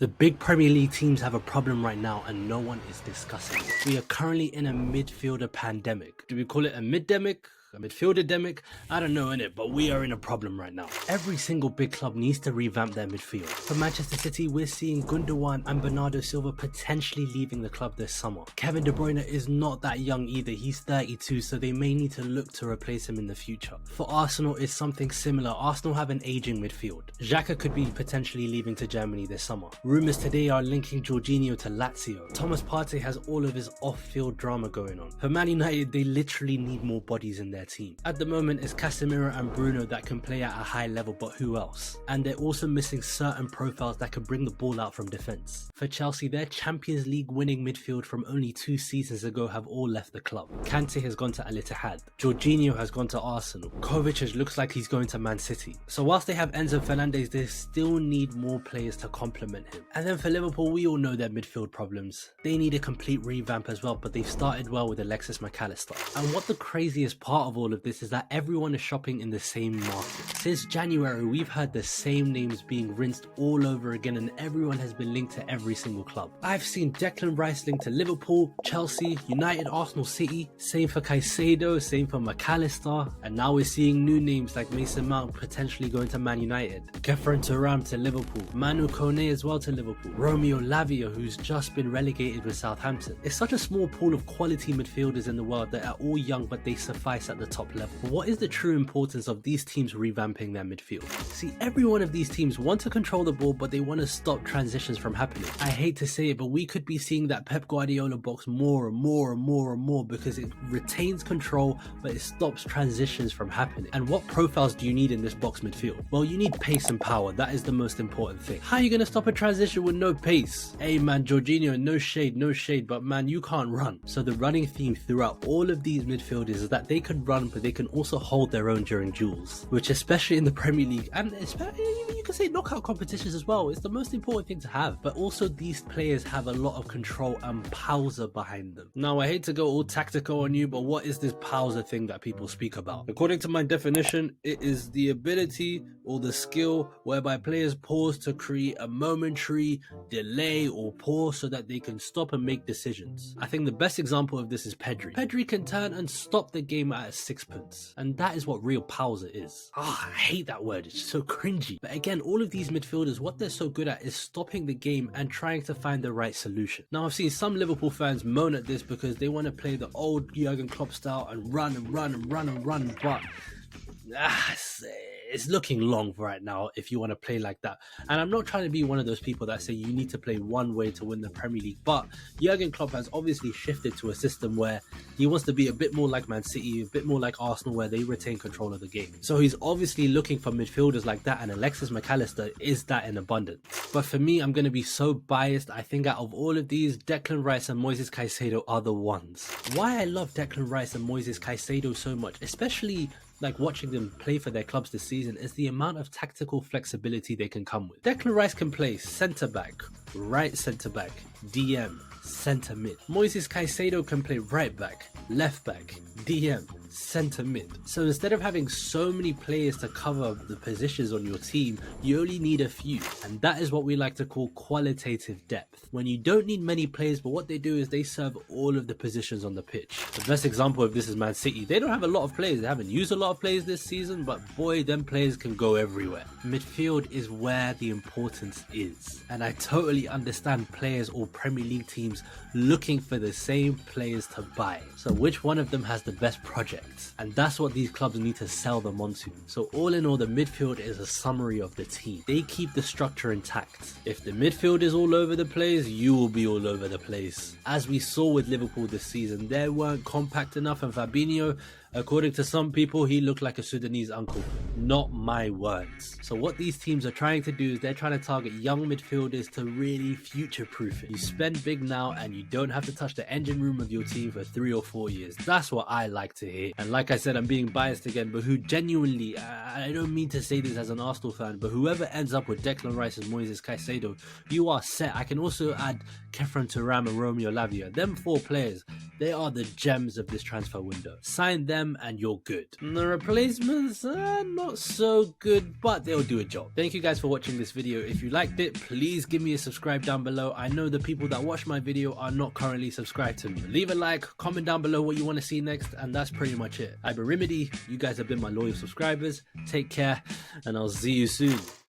The big Premier League teams have a problem right now and no one is discussing it. We are currently in a midfielder pandemic. Do we call it a middemic? A midfielder-demic? I don't know innit, but we are in a problem right now. Every single big club needs to revamp their midfield. For Manchester City, we're seeing Gundogan and Bernardo Silva potentially leaving the club this summer. Kevin De Bruyne is not that young either, he's 32, so they may need to look to replace him in the future. For Arsenal, it's something similar. Arsenal have an aging midfield. Xhaka could be potentially leaving to Germany this summer. Rumours today are linking Jorginho to Lazio. Thomas Partey has all of his off-field drama going on. For Man United, they literally need more bodies in their team. At the moment, it's Casemiro and Bruno that can play at a high level, but who else? And they're also missing certain profiles that can bring the ball out from defence. For Chelsea, their Champions League winning midfield from only 2 seasons ago have all left the club. Kante has gone to Al Ittihad. Jorginho has gone to Arsenal. Kovacic looks like he's going to Man City. So whilst they have Enzo Fernandez, they still need more players to complement him. And then for Liverpool, we all know their midfield problems. They need a complete revamp as well, but they've started well with Alexis McAllister. And what the craziest part of all of this is that everyone is shopping in the same market. Since January, we've heard the same names being rinsed all over again and everyone has been linked to every single club. I've seen Declan Rice linked to Liverpool, Chelsea, United, Arsenal, City, same for Caicedo, same for McAllister, and now we're seeing new names like Mason Mount potentially going to Man United, Kefren Turam to Liverpool, Manu Kone as well to Liverpool, Romeo Lavia who's just been relegated with Southampton. It's such a small pool of quality midfielders in the world that are all young but they suffice at the top level. But what is the true importance of these teams revamping their midfield? See, every one of these teams want to control the ball, but they want to stop transitions from happening. I hate to say it, but we could be seeing that Pep Guardiola box more and more because it retains control, but it stops transitions from happening. And what profiles do you need in this box midfield? Well, you need pace and power. That is the most important thing. How are you going to stop a transition with no pace? Hey man, Jorginho, no shade, but man, you can't run. So the running theme throughout all of these midfielders is that they can run, but they can also hold their own during duels, which especially in the Premier League and especially you can say knockout competitions as well, it's the most important thing to have. But also these players have a lot of control and pausa behind them. Now I hate to go all tactical on you, but what is this pausa thing that people speak about? According to my definition, it is the ability or the skill whereby players pause to create a momentary delay or pause so that they can stop and make decisions. I think the best example of this is Pedri. Pedri can turn and stop the game at a sixpence, and that is what real pausa is. I hate that word, it's so cringy. But again, all of these midfielders, what they're so good at is stopping the game and trying to find the right solution. Now I've seen some Liverpool fans moan at this because they want to play the old Jurgen Klopp style and run, but it's looking long right now if you want to play like that. And I'm not trying to be one of those people that say you need to play one way to win the Premier League, but Jurgen Klopp has obviously shifted to a system where he wants to be a bit more like Man City, a bit more like Arsenal, where they retain control of the game. So he's obviously looking for midfielders like that, and Alexis McAllister is that in abundance. But for me, I'm going to be so biased. I think out of all of these, Declan Rice and Moises Caicedo are the ones. Why I love Declan Rice and Moises Caicedo so much, especially like watching them play for their clubs this season, is the amount of tactical flexibility they can come with. Declan Rice can play centre back, right centre back, DM, centre mid. Moises Caicedo can play right back, left back, DM, centre mid. So instead of having so many players to cover the positions on your team, you only need a few, and that is what we like to call qualitative depth. When you don't need many players, but what they do is they serve all of the positions on the pitch. The best example of this is Man City. They don't have a lot of players, they haven't used a lot of players this season, but boy, them players can go everywhere. Midfield is where the importance is, and I totally understand players or Premier League teams looking for the same players to buy. So which one of them has the best project? And that's what these clubs need to sell them onto. So all in all, the midfield is a summary of the team. They keep the structure intact. If the midfield is all over the place, you will be all over the place. As we saw with Liverpool this season, they weren't compact enough, and Fabinho, according to some people, he looked like a Sudanese uncle. Not my words. So what these teams are trying to do is they're trying to target young midfielders to really future-proof it. You spend big now and you don't have to touch the engine room of your team for 3 or 4 years. That's what I like to hear. And like I said, I'm being biased again, but who genuinely, I don't mean to say this as an Arsenal fan, but whoever ends up with Declan Rice and Moises Caicedo, you are set. I can also add Kefren Turam and Romeo Lavia. Them 4 players, they are the gems of this transfer window. Sign them them and you're good. And the replacements are not so good, but they'll do a job. Thank you guys for watching this video. If you liked it, please give me a subscribe down below. I know the people that watch my video are not currently subscribed to me. Leave a like, comment down below what you want to see next, and that's pretty much it. I've been Remedy. You guys have been my loyal subscribers. Take care, and I'll see you soon.